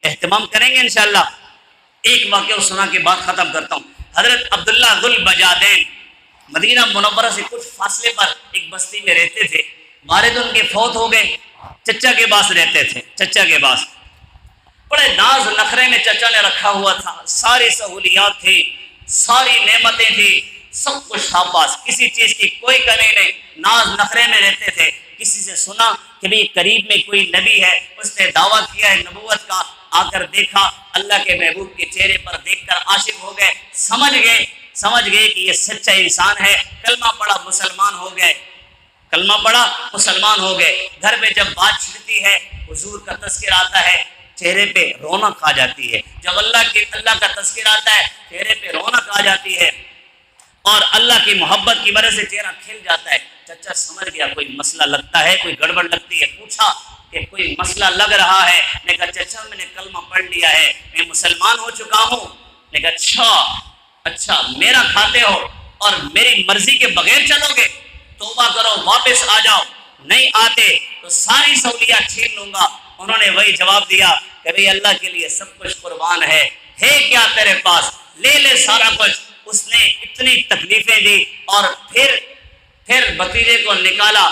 اہتمام کریں گے انشاءاللہ۔ ایک واقعہ سنا کے بعد ختم کرتا ہوں۔ حضرت عبداللہ ذو البجادین مدینہ منورہ سے کچھ فاصلے پر ایک بستی میں رہتے تھے۔ والد ان کے فوت ہو گئے، چچا کے پاس رہتے تھے۔ چچا کے پاس بڑے ناز نخرے میں چچا نے رکھا ہوا تھا، ساری سہولیات تھی، ساری نعمتیں تھی، سب کچھ تھا پاس، کسی چیز کی کوئی کمی نہیں، ناز نخرے میں رہتے تھے۔ کسی سے سنا کہ بھی قریب میں کوئی نبی ہے، اس نے دعویٰ کیا ہے نبوت کا، آ کر دیکھا، اللہ کے محبوب کے چہرے پر دیکھ کر عاشق ہو گئے، سمجھ گئے کہ یہ سچا انسان ہے، کلمہ پڑھا، مسلمان ہو گئے، کلمہ پڑھا، مسلمان ہو گئے۔ گھر میں جب بات چھڑتی ہے، حضور کا تذکر آتا ہے، چہرے پہ رونق آ جاتی ہے۔ جب اللہ کا تذکر آتا ہے، چہرے پہ رونق آ جاتی ہے اور اللہ کی محبت کی وجہ سے چہرہ کھل جاتا ہے۔ چچا سمجھ گیا کوئی مسئلہ لگتا ہے، کوئی گڑبڑ لگتی ہے، پوچھا کہ کوئی مسئلہ لگ رہا ہے۔ میں کہا چچا میں نے کلمہ پڑھ لیا ہے، میں مسلمان ہو چکا ہوں۔ میں کہا اچھا میرا کھاتے ہو اور میری مرضی کے بغیر چلو گے؟ توبہ کرو، واپس آ جاؤ، نہیں آتے تو ساری سہولیات چھین لوں گا۔ انہوں نے وہی جواب دیا کہ بھئی اللہ کے لیے سب کچھ قربان ہے کیا تیرے پاس، لے لے سارا کچھ۔ اس نے اتنی تکلیفیں دی اور پھر بھتیجے کو نکالا،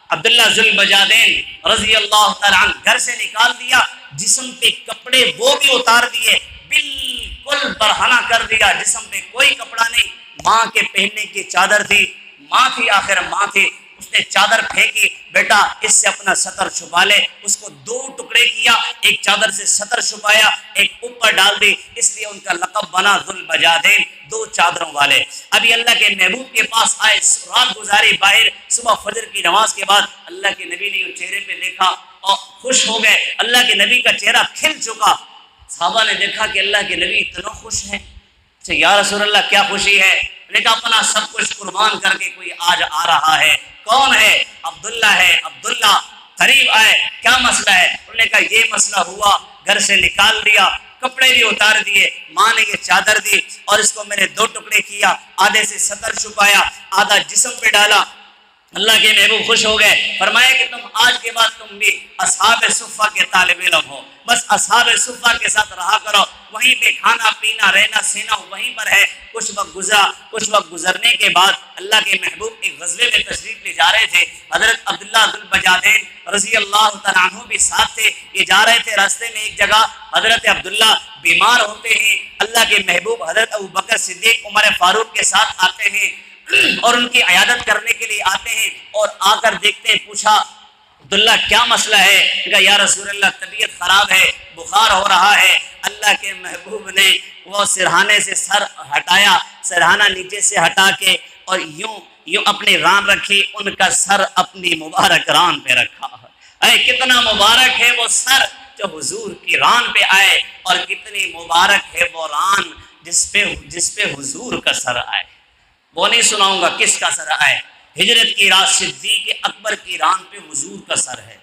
عبداللہ ذو البجادین رضی اللہ تعالیٰ عنہ گھر سے نکال دیا، جسم پہ کپڑے وہ بھی اتار دیے، بالکل برہنہ کر دیا، جسم پہ کوئی کپڑا نہیں۔ ماں کے پہننے کی چادر تھی، ماں تھی، آخر ماں تھی، اس نے چادر پھینکی، بیٹا اس سے اپنا سطر چھپا لے۔ اس کو دو ٹکڑے کیا، ایک چادر سے سطر چھپایا، ایک اوپر ڈال دی، اس لیے ان کا لقب بنا ذو البجادین، دو چادروں والے۔ ابھی اللہ کے محبوب کے پاس آئے، رات گزاری باہر، صبح فجر کی نماز کے بعد اللہ کے نبی نے چہرے پہ دیکھا اور خوش ہو گئے، اللہ کے نبی کا چہرہ کھل چکا۔ صحابہ نے دیکھا کہ اللہ کے نبی اتنا خوش ہیں، یا رسول اللہ کیا خوشی ہے؟ نے کہا اپنا سب کچھ قربان کر کے کوئی آج آ رہا ہے۔ کون ہے؟ عبداللہ ہے۔ عبداللہ قریب آئے، کیا مسئلہ ہے؟ انہوں نے کہا یہ مسئلہ ہوا، گھر سے نکال دیا، کپڑے بھی اتار دیے، ماں نے یہ چادر دی اور اس کو میں نے دو ٹکڑے کیا، آدھے سے سطر چھپایا، آدھا جسم پہ ڈالا۔ اللہ کے محبوب خوش ہو گئے، فرمایا کہ تم آج کے بعد تم بھی اصحاب صفہ کے طالب علم ہو، بس اصحاب صفہ کے ساتھ رہا کرو، وہیں پہ کھانا پینا رہنا سینا وہیں پر ہے۔ کچھ وقت گزرنے کے بعد اللہ کے محبوب ایک غزوے میں تشریف لے جا رہے تھے، حضرت عبداللہ ذو البجادین رضی اللہ تعالیٰ عنہ بھی ساتھ تھے۔ یہ جا رہے تھے، راستے میں ایک جگہ حضرت عبداللہ بیمار ہوتے ہیں، اللہ کے محبوب حضرت ابوبکر صدیق عمر فاروق کے ساتھ آتے ہیں اور ان کی عیادت کرنے کے لیے آتے ہیں، اور آ کر دیکھتے ہیں، پوچھا عبداللہ کیا مسئلہ ہے؟ کہا یا رسول اللہ طبیعت خراب ہے، بخار ہو رہا ہے۔ اللہ کے محبوب نے وہ سرہانے سے سر ہٹایا، سرہانہ نیچے سے ہٹا کے اور یوں اپنی ران رکھی، ان کا سر اپنی مبارک ران پہ رکھا۔ اے کتنا مبارک ہے وہ سر جو حضور کی ران پہ آئے، اور کتنی مبارک ہے وہ ران جس پہ حضور کا سر آئے۔ وہ نہیں سناؤں گا کس کا سر آئے، ہجرت کی رات صدیق اکبر کی ران پہ حضور کا سر ہے،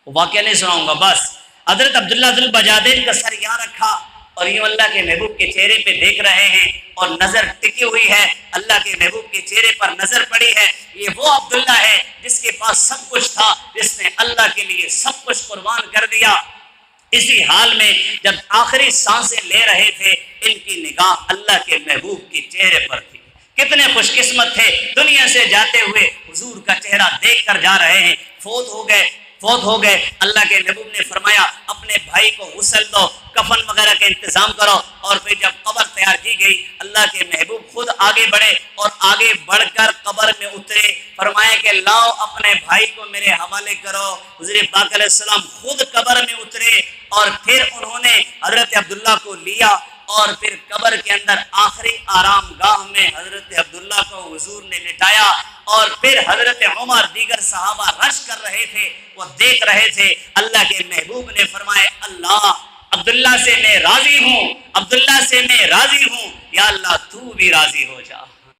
وہ واقعہ نہیں سناؤں گا۔ بس حضرت عبداللہ ذو البجادین کا سر یہاں رکھا اور یوں اللہ کے محبوب کے چہرے پہ دیکھ رہے ہیں، اور نظر ٹکی ہوئی ہے، اللہ کے محبوب کے چہرے پر نظر پڑی ہے۔ یہ وہ عبداللہ ہے جس کے پاس سب کچھ تھا، جس نے اللہ کے لیے سب کچھ قربان کر دیا۔ اسی حال میں جب آخری سانسیں لے رہے تھے، ان کی نگاہ اللہ کے محبوب کے چہرے پر تھی۔ کتنے خوش قسمت تھے، دنیا سے جاتے ہوئے حضور کا چہرہ دیکھ کر جا رہے ہیں۔ فوت ہو گئے۔ اللہ کے محبوب نے فرمایا اپنے بھائی کو غسل دو، کفن وغیرہ کا انتظام کرو، اور پھر جب قبر تیار کی گئی، اللہ کے محبوب خود آگے بڑھے اور آگے بڑھ کر قبر میں اترے، فرمایا کہ لاؤ اپنے بھائی کو میرے حوالے کرو۔ حضور پاک علیہ السلام خود قبر میں اترے اور پھر انہوں نے حضرت عبداللہ کو لیا، اور پھر قبر کے اندر آخری آرام گاہ میں حضرت عبداللہ کو حضور نے لٹایا، اور پھر حضرت عمر دیگر صحابہ رش کر رہے تھے، وہ دیکھ رہے تھے۔ اللہ کے محبوب نے فرمایا اللہ عبداللہ سے میں راضی ہوں، عبداللہ سے میں راضی ہوں، یا اللہ تو بھی راضی ہو جا۔